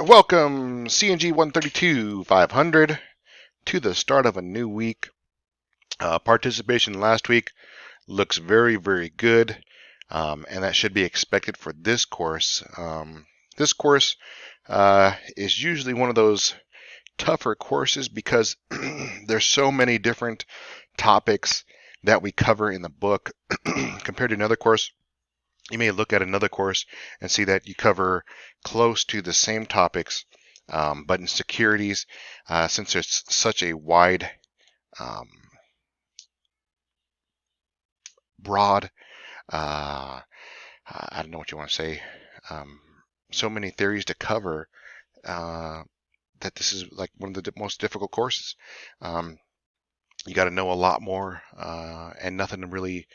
Welcome, CNG 132 500, to the start of a new week. Participation last week looks very, very good, and that should be expected for this course. This course is usually one of those tougher courses because there's so many different topics that we cover in the book compared to another course. You may look at another course and see that you cover close to the same topics, but in securities, since there's such a wide, um, broad, I don't know what you want to say, um, so many theories to cover, that this is like one of the most difficult courses. You got to know a lot more, and nothing really.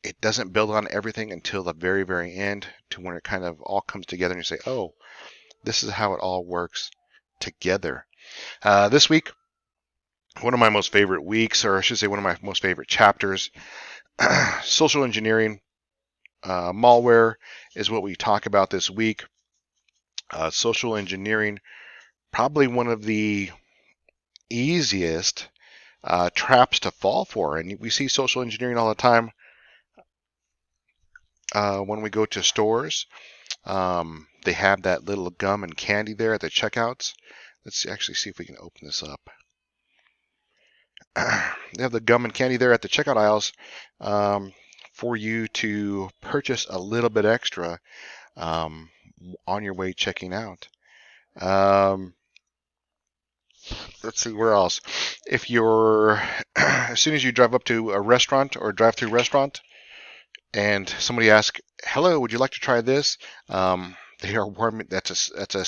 It doesn't build on everything until the very, very end, to when it kind of all comes together and you say, "Oh, this is how it all works together." This week, one of my most favorite weeks, or I should say one of my most favorite chapters, social engineering, malware is what we talk about this week. Social engineering, probably one of the easiest traps to fall for. And we see social engineering all the time when we go to stores. They have that little gum and candy there at the checkouts. Let's actually see if we can open this up. They have the gum and candy there at the checkout aisles, for you to purchase a little bit extra, um, on your way checking out. Um, let's see where else. If you're as soon as you drive up to a restaurant or drive-through restaurant, and somebody asks, "Hello, would you like to try this?" They are warming. That's a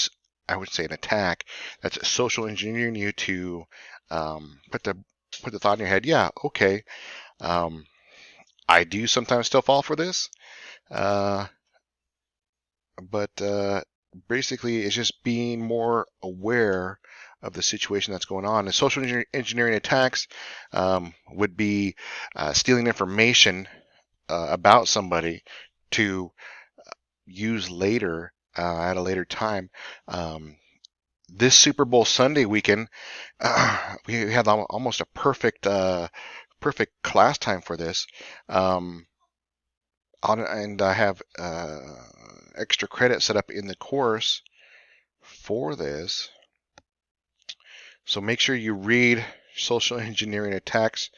I would say an attack. That's social engineering you to, put the thought in your head. Yeah, okay. Um, I do sometimes still fall for this, uh, but basically it's just being more aware of the situation that's going on. And social engineering attacks, would be stealing information about somebody to use later, at a later time. This Super Bowl Sunday weekend, we had almost a perfect class time for this. Um, and I have extra credit set up in the course for this. So make sure you read Social Engineering Attacks.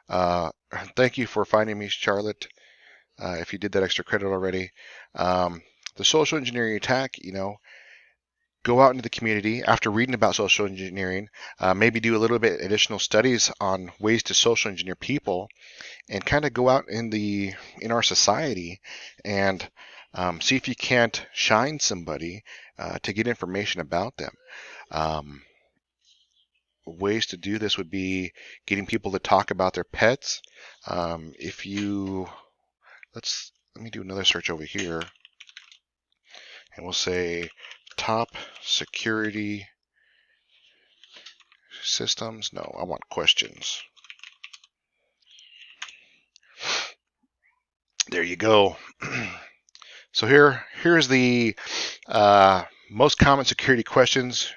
Uh, Thank you for finding me, Charlotte, if you did that extra credit already. Um, the social engineering attack, go out into the community after reading about social engineering, maybe do a little bit additional studies on ways to social engineer people, and kind of go out in our society and, see if you can't shine somebody, to get information about them. Um, Ways to do this would be getting people to talk about their pets. If you let me do another search over here, and we'll say top security systems. No, I want questions. There you go. So here's the most common security questions,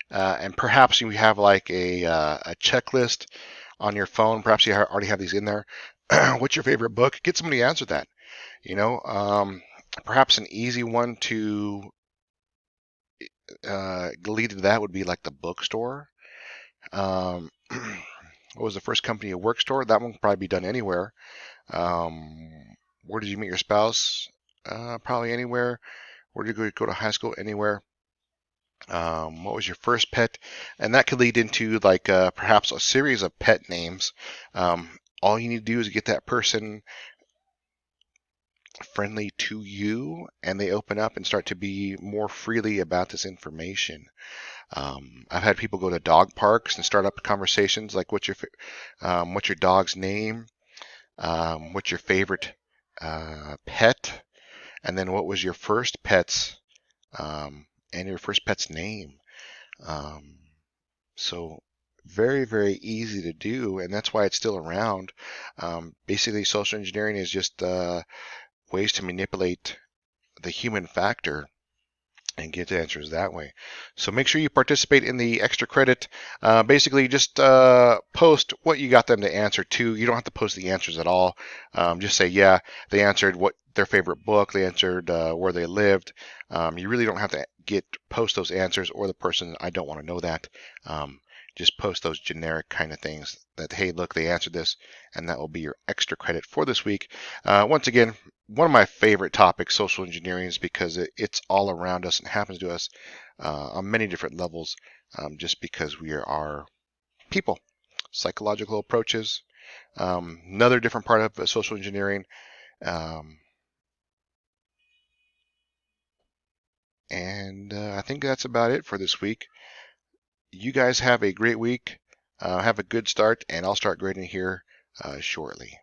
and perhaps you have like a checklist on your phone. Perhaps you already have these in there. What's your favorite book? Get somebody to answer that. Perhaps an easy one to lead to that would be like the bookstore. Um, what was the first company you worked for? That one can probably be done anywhere. Where did you meet your spouse? Probably anywhere. Where did you go to high school? Anywhere. What was your first pet? And that could lead into like, perhaps a series of pet names. All you need to do is get that person friendly to you, and they open up and start to be more freely about this information. I've had people go to dog parks and start up conversations like, what's your dog's name? What's your favorite pet? And then what was your first pet's, and your first pet's name? Um, so very, very easy to do, and that's why it's still around. Basically, social engineering is just ways to manipulate the human factor and get answers that way. So make sure you participate in the extra credit. Basically, just post what you got them to answer to. You don't have to post the answers at all. Just say, yeah, they answered what their favorite book, they answered where they lived. You really don't have to post those answers or the person. I don't want to know that. Just post those generic kind of things that, hey, look, they answered this, and that will be your extra credit for this week. Once again, one of my favorite topics, social engineering, is because it's all around us and happens to us on many different levels, just because we are people. Psychological approaches, another different part of social engineering. And I think that's about it for this week. You guys have a great week. Have a good start, and I'll start grading here shortly.